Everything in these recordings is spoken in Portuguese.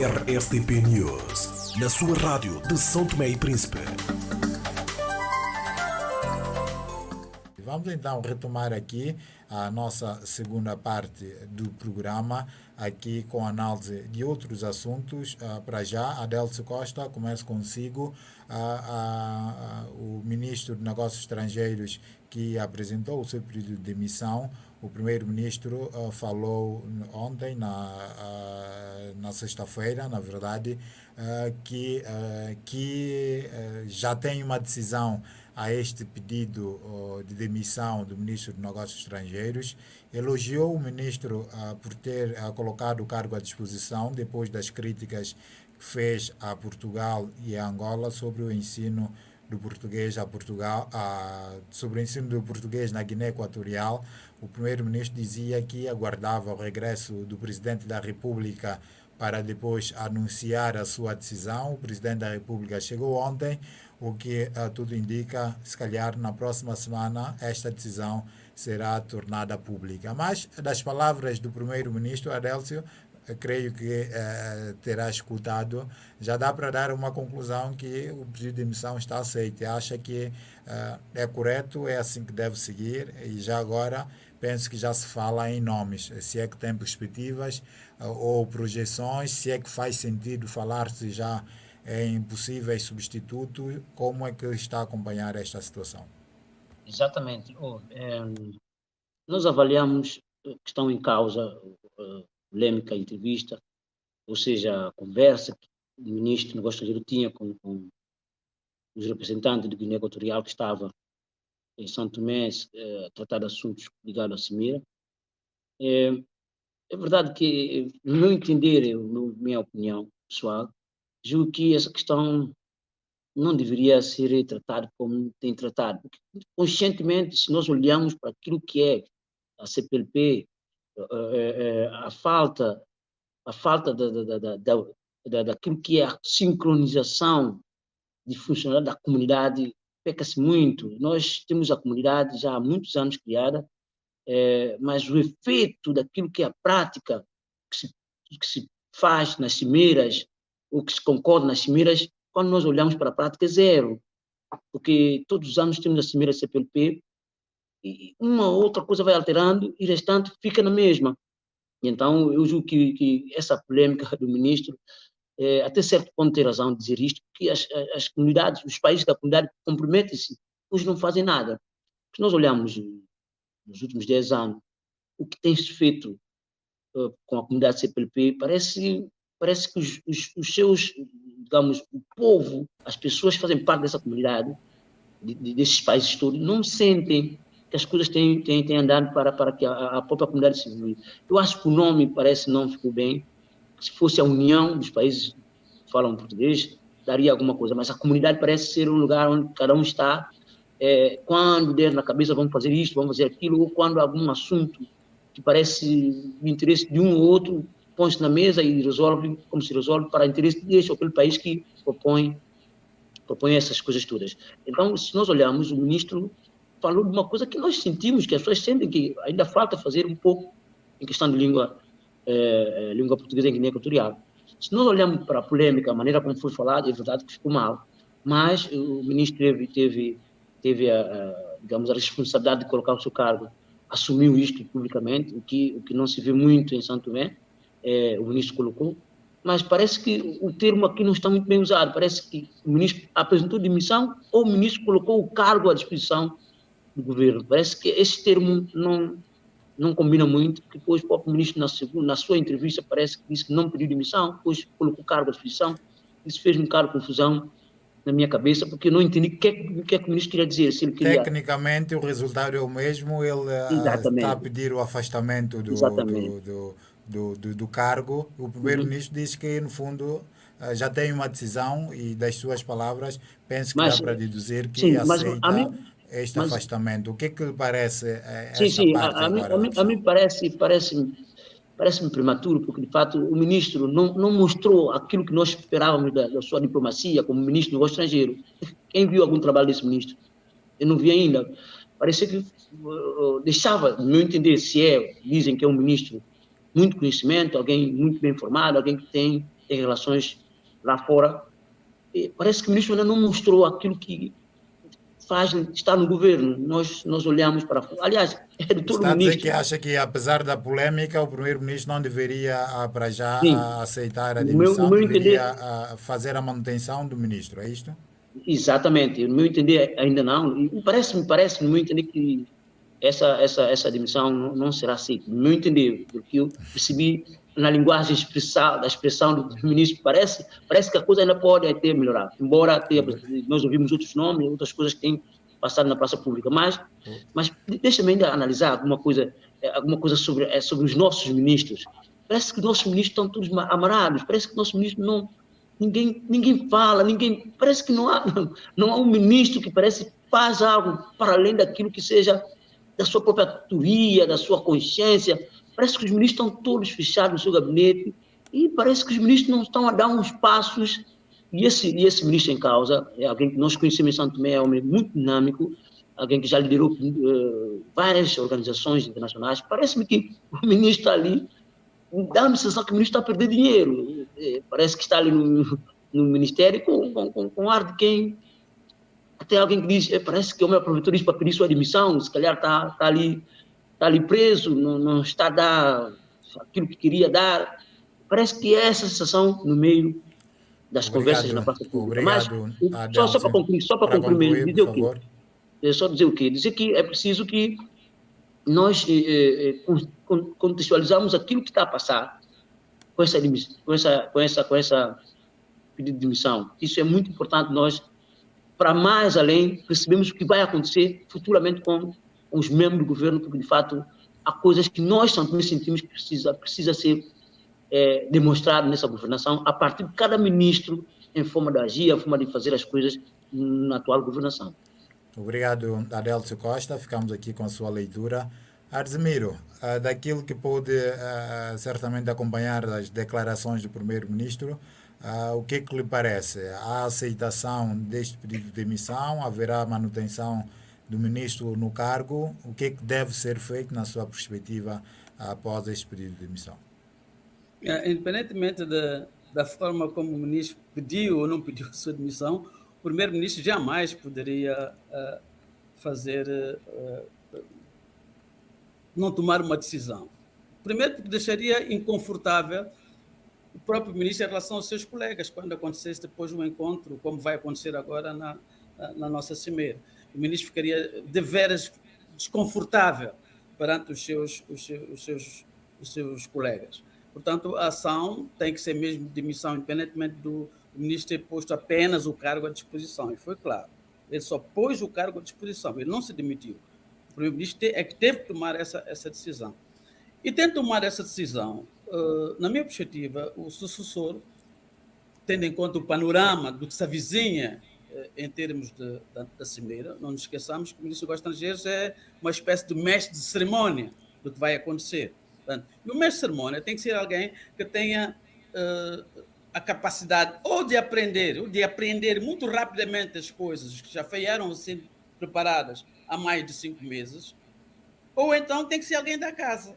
RSTP News, na sua rádio de São Tomé e Príncipe. Vamos então retomar aqui a nossa segunda parte do programa, aqui com análise de outros assuntos. Para já, Adélcio Costa, começo consigo. O ministro de Negócios Estrangeiros que apresentou o seu pedido de demissão. O primeiro-ministro falou ontem, na sexta-feira, na verdade, que já tem uma decisão a este pedido de demissão do ministro de Negócios Estrangeiros. Elogiou o ministro por ter colocado o cargo à disposição depois das críticas que fez a Portugal e a Angola sobre o ensino do português a Portugal, sobre o ensino do português na Guiné Equatorial. O primeiro-ministro dizia que aguardava o regresso do presidente da República para depois anunciar a sua decisão. O presidente da República chegou ontem, o que tudo indica, se calhar na próxima semana esta decisão será tornada pública. Mas das palavras do primeiro-ministro, Adélcio, creio que terá escutado, já dá para dar uma conclusão que o pedido de demissão está aceito. Acha que é correto, é assim que deve seguir, e já agora penso que já se fala em nomes, se é que tem perspectivas ou projeções, se é que faz sentido falar-se já em possíveis substitutos. Como é que está a acompanhar esta situação? Exatamente. Nós avaliamos que estão em causa polêmica, entrevista, ou seja, a conversa que o ministro do Negócios Estrangeiros tinha com os representantes do Guiné Equatorial que estava em São Tomé a tratar de assuntos ligados à Cimeira. É verdade que, no meu entender, minha opinião pessoal, julgo que essa questão não deveria ser tratada como tem tratado. Porque, conscientemente, se nós olhamos para aquilo que é a CPLP, a falta daquilo que é a sincronização de funcionários da comunidade, peca-se muito. Nós temos a comunidade já há muitos anos criada, mas o efeito daquilo que é a prática que se faz nas cimeiras, ou que se concorda nas cimeiras, quando nós olhamos para a prática, é zero. Porque todos os anos temos a cimeira CPLP, e uma ou outra coisa vai alterando e o restante fica na mesma. Então, eu julgo que essa polêmica do ministro, até certo ponto tem razão de dizer isto, que as comunidades, os países da comunidade comprometem-se, hoje não fazem nada. Se nós olharmos nos últimos 10 anos, o que tem-se feito com a comunidade CPLP, parece que os seus, digamos, o povo, as pessoas que fazem parte dessa comunidade, desses países todos, não sentem que as coisas têm andado para que a própria comunidade se evolui. Eu acho que o nome parece não ficou bem. Se fosse a união dos países que falam português, daria alguma coisa, mas a comunidade parece ser um lugar onde cada um está, quando der na cabeça vamos fazer isto, vamos fazer aquilo, ou quando algum assunto que parece de interesse de um ou outro, põe-se na mesa e resolve como se resolve para interesse deste ou aquele país que propõe essas coisas todas. Então, se nós olharmos, o ministro falou de uma coisa que nós sentimos, que as pessoas sentem que ainda falta fazer um pouco em questão de língua portuguesa em Guiné Equatorial. Se nós olharmos para a polêmica, a maneira como foi falado, é verdade que ficou mal, mas o ministro teve digamos, a responsabilidade de colocar o seu cargo, assumiu isto publicamente, o que não se vê muito em São Tomé, o ministro colocou, mas parece que o termo aqui não está muito bem usado, parece que o ministro apresentou demissão ou o ministro colocou o cargo à disposição do governo. Parece que esse termo não combina muito, porque depois o próprio ministro, na sua entrevista, parece que disse que não pediu demissão, depois colocou o cargo à disposição. Isso fez um bocado de confusão na minha cabeça, porque eu não entendi o que é que o ministro queria dizer. Se ele queria... Tecnicamente, o resultado é o mesmo, ele está a pedir o afastamento do cargo. O primeiro-ministro disse que, no fundo, já tem uma decisão e, das suas palavras, penso que dá para deduzir que aceita este afastamento. O que é que lhe parece esta parte agora? A mim parece-me prematuro, porque, de fato, o ministro não mostrou aquilo que nós esperávamos da sua diplomacia como ministro do Negócio Estrangeiro. Quem viu algum trabalho desse ministro? Eu não vi ainda. Parecia que deixava, no meu entender, dizem que é um ministro muito conhecimento, alguém muito bem formado, alguém que tem em relações lá fora. E parece que o ministro ainda não mostrou aquilo que está no governo. Nós olhamos para fora. Aliás, é de todo Está a dizer ministro. que acha que, apesar da polêmica, o primeiro-ministro não deveria, para já, Sim, aceitar a no demissão, meu deveria entender, fazer a manutenção do ministro, é isto? exatamente. No meu entender, ainda não. E parece, no meu entender, que essa demissão não será assim. No meu entender, do que eu percebi na linguagem da expressão do ministro, parece que a coisa ainda pode até melhorar. Embora nós ouvimos outros nomes, outras coisas que têm passado na praça pública. Mas deixa-me ainda analisar alguma coisa sobre os nossos ministros. Parece que os nossos ministros estão todos amarrados. Parece que os nossos ministros não. Ninguém fala, parece que não há um ministro que parece que faz algo para além daquilo que seja da sua própria autoria, da sua consciência. Parece que os ministros estão todos fechados no seu gabinete e parece que os ministros não estão a dar uns passos. E esse ministro em causa é alguém que nós conhecemos em Santo Tomé, é um homem muito dinâmico, alguém que já liderou várias organizações internacionais. Parece-me que o ministro está ali, dá-me a sensação que o ministro está a perder dinheiro. Parece que está ali no ministério com ar de quem. Até alguém que diz, parece que o homem aproveitou isso para pedir sua admissão, se calhar está ali preso, não está a dar aquilo que queria dar. Parece que é essa sensação no meio das conversas na Obrigado, praça pública. Mas, obrigado, só Adelson. para Para concluir mesmo, concluir, por dizer o quê? favor. Só dizer o quê? Dizer que é preciso que nós contextualizamos aquilo que está a passar com essa pedido de demissão. Isso é muito importante nós, para mais além, percebemos o que vai acontecer futuramente com os membros do governo, porque, de fato, há coisas que nós também sentimos que precisa ser demonstrado nessa governação, a partir de cada ministro, em forma de agir, em forma de fazer as coisas na atual governação. Obrigado, Adelso Costa. Ficamos aqui com a sua leitura. Arzemiro, daquilo que pôde certamente acompanhar as declarações do primeiro-ministro, o que lhe parece? A aceitação deste pedido de demissão? Haverá manutenção do ministro no cargo? O que deve ser feito, na sua perspectiva, após este pedido de demissão? Independentemente da forma como o ministro pediu ou não pediu a sua demissão, o primeiro-ministro jamais poderia não tomar uma decisão. Primeiro, porque deixaria inconfortável o próprio ministro em relação aos seus colegas, quando acontecesse depois um encontro, como vai acontecer agora na nossa cimeira. O ministro ficaria deveras desconfortável perante os seus colegas. Portanto, a ação tem que ser mesmo de demissão, independentemente do ministro ter posto apenas o cargo à disposição. E foi claro, ele só pôs o cargo à disposição, ele não se demitiu. O primeiro-ministro é que teve que tomar essa decisão. E tendo tomado essa decisão, na minha perspectiva, o sucessor, tendo em conta o panorama do que se avizinha em termos da cimeira, não nos esqueçamos que o ministro dos Negócios Estrangeiros é uma espécie de mestre de cerimônia do que vai acontecer. Portanto, e o mestre de cerimônia tem que ser alguém que tenha a capacidade ou de aprender muito rapidamente as coisas que já vieram sendo preparadas há mais de 5 meses, ou então tem que ser alguém da casa.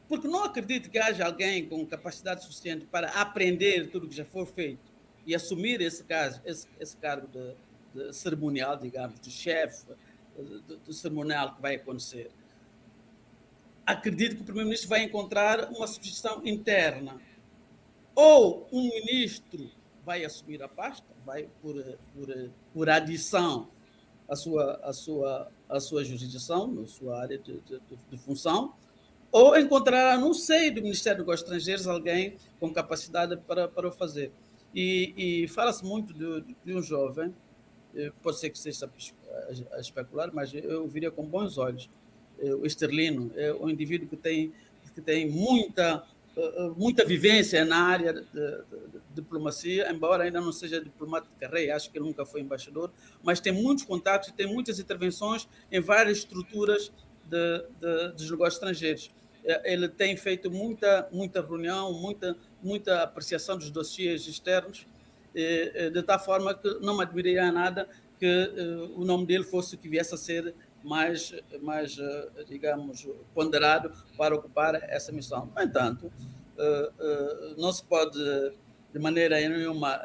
Porque não acredito que haja alguém com capacidade suficiente para aprender tudo o que já foi feito e assumir esse cargo de cerimonial, digamos, de chefe do cerimonial que vai acontecer. Acredito que o primeiro-ministro vai encontrar uma substituição interna. Ou um ministro vai assumir a pasta, vai por adição à sua jurisdição, na sua área de função, ou encontrará no seio do Ministério dos Negócios Estrangeiros alguém com capacidade para o fazer. E fala-se muito de um jovem, pode ser que esteja a especular, mas eu viria com bons olhos. O Esterlino é um indivíduo que tem muita vivência na área de diplomacia, embora ainda não seja diplomata de carreira, acho que ele nunca foi embaixador, mas tem muitos contatos, tem muitas intervenções em várias estruturas dos negócios estrangeiros. Ele tem feito muita reunião, muita apreciação dos dossiês externos, de tal forma que não me admiraria nada que o nome dele fosse o que viesse a ser mais digamos, ponderado para ocupar essa missão. No entanto, não se pode, de maneira nenhuma,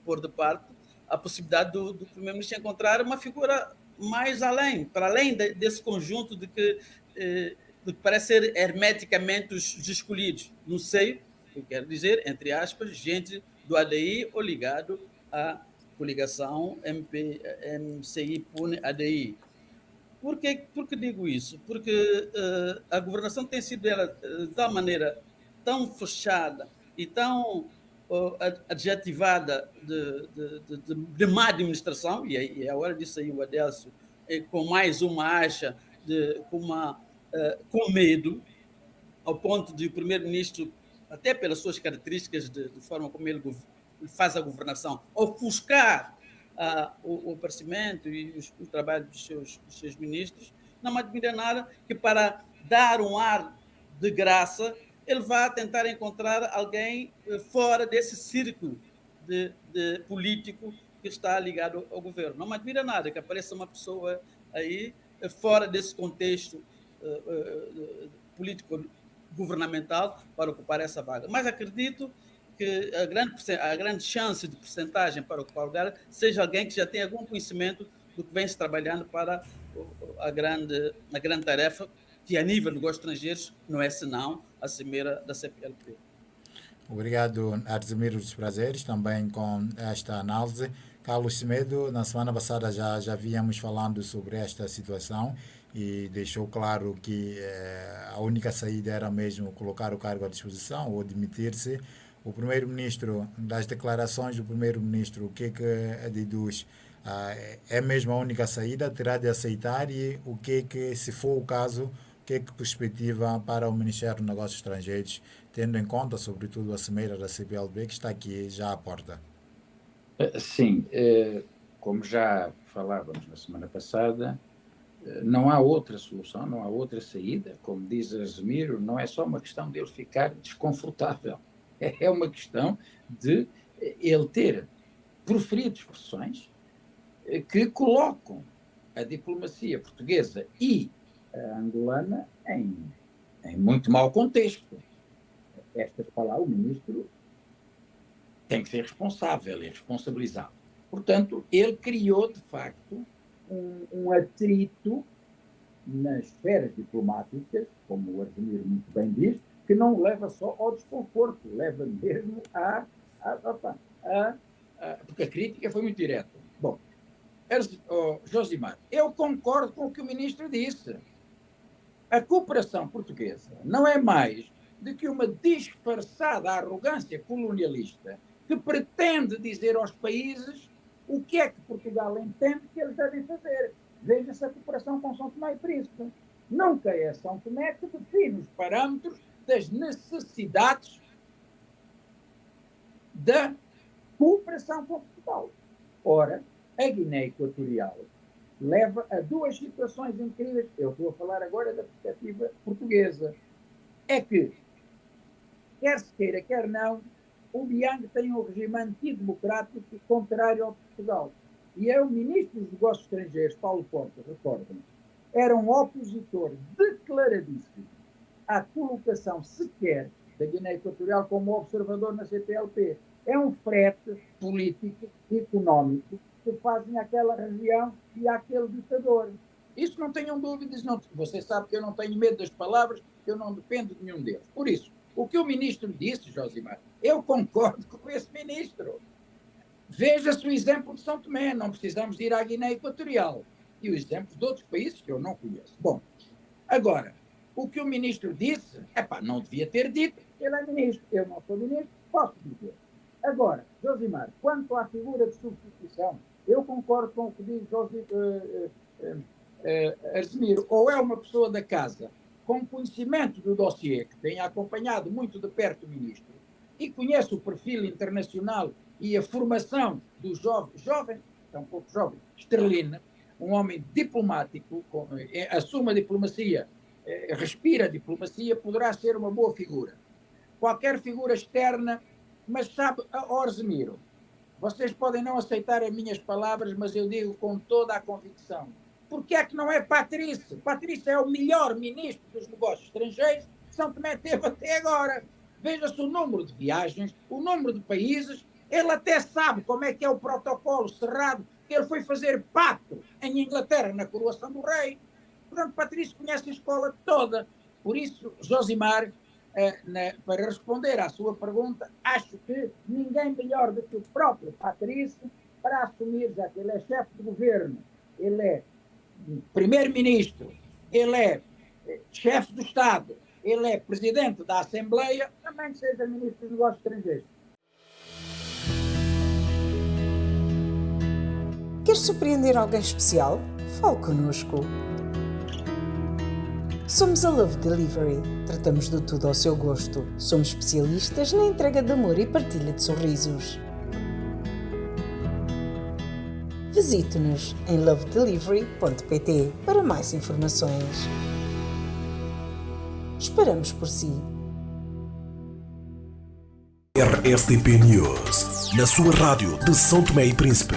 pôr de parte a possibilidade do primeiro-ministro encontrar uma figura mais além, para além desse conjunto de que parece ser hermeticamente os escolhidos. Não sei, eu quero dizer, entre aspas, gente do ADI ou ligado à coligação MCI-PUNE-ADI. Por que digo isso? Porque a governação tem sido de tal maneira tão fechada e tão adjetivada de má administração, e é a hora de sair o Adelso com mais uma acha, com medo, ao ponto de o primeiro-ministro, até pelas suas características de forma como ele faz a governação, ofuscar o aparecimento e o trabalho dos seus ministros, não me admira nada que, para dar um ar de graça, ele vá tentar encontrar alguém fora desse círculo de político que está ligado ao governo. Não me admira nada que apareça uma pessoa aí fora desse contexto político-governamental para ocupar essa vaga. Mas acredito que a grande chance de percentagem para ocupar o lugar seja alguém que já tenha algum conhecimento do que vem se trabalhando para a grande tarefa, que a nível de negócios estrangeiros não é senão a cimeira da CPLP. Obrigado, Arzimiro dos Prazeres, também com esta análise. Carlos Semedo, na semana passada já víamos falando sobre esta situação e deixou claro que a única saída era mesmo colocar o cargo à disposição ou demitir-se. O primeiro-ministro, das declarações do primeiro-ministro, o que deduz? É mesmo a única saída, terá de aceitar, e o que se for o caso, o que perspectiva para o Ministério dos Negócios Estrangeiros, tendo em conta, sobretudo, a cimeira da CPLP, que está aqui já à porta? Sim, como já falávamos na semana passada, não há outra solução, não há outra saída. Como diz Arzimiro, não é só uma questão de ele ficar desconfortável, é uma questão de ele ter proferido expressões que colocam a diplomacia portuguesa e a angolana em muito mau contexto. Estas palavras, o ministro tem que ser responsável e responsabilizado. Portanto, ele criou, de facto, um atrito nas esferas diplomáticas, como o Arzimiro muito bem diz, que não leva só ao desconforto, leva mesmo porque a crítica foi muito direta. Bom, Josimar, eu concordo com o que o ministro disse. A cooperação portuguesa não é mais do que uma disfarçada arrogância colonialista que pretende dizer aos países o que é que Portugal entende que eles devem fazer. Veja-se a cooperação com São Tomé e Príncipe. Nunca é São Tomé que define os parâmetros das necessidades da cooperação com Portugal. Ora, a Guiné Equatorial leva a duas situações incríveis. Eu estou a falar agora da perspectiva portuguesa. É que, quer se queira, quer não, o Biang tem um regime antidemocrático contrário ao Portugal. E é o ministro dos Negócios Estrangeiros, Paulo Porta, recordem, era um opositor declaradíssimo à colocação sequer da Guiné Equatorial como observador na CPLP. É um frete político e económico que fazem àquela região e àquele ditador. Isso não tenham dúvidas. Não. Você sabe que eu não tenho medo das palavras, que eu não dependo de nenhum deles. Por isso, o que o ministro disse, Josimar, eu concordo com esse ministro. Veja-se o exemplo de São Tomé, não precisamos ir à Guiné Equatorial. E os exemplos de outros países que eu não conheço. Bom, agora, o que o ministro disse, não devia ter dito, ele é ministro, eu não sou ministro, posso dizer. Agora, Josimar, quanto à figura de substituição, eu concordo com o que diz Arzimiro, ou é uma pessoa da casa com conhecimento do dossiê, que tenha acompanhado muito de perto o ministro, e conhece o perfil internacional e a formação do jovem, é um pouco jovem, Estrelina, um homem diplomático, assume a diplomacia, respira a diplomacia, poderá ser uma boa figura. Qualquer figura externa, mas sabe, Arzimiro, vocês podem não aceitar as minhas palavras, mas eu digo com toda a convicção. Porque é que não é Patrícia? Patrícia é o melhor ministro dos negócios estrangeiros que São Tomé teve até agora. veja-se o número de viagens, o número de países, ele até sabe como é que é o protocolo cerrado, que ele foi fazer pacto em Inglaterra, na coroação do rei. Portanto, Patrício conhece a escola toda. Por isso, Josimar, para responder à sua pergunta, acho que ninguém melhor do que o próprio Patrício para assumir, já que ele é chefe de governo, ele é primeiro-ministro, ele é chefe do Estado, ele é presidente da Assembleia, também seja ministro dos Negócios Estrangeiros. Quer surpreender alguém especial? Fale connosco. Somos a Love Delivery. Tratamos de tudo ao seu gosto. Somos especialistas na entrega de amor e partilha de sorrisos. Visite-nos em lovedelivery.pt para mais informações. Esperamos por si. RSTP News, na sua rádio de São Tomé e Príncipe.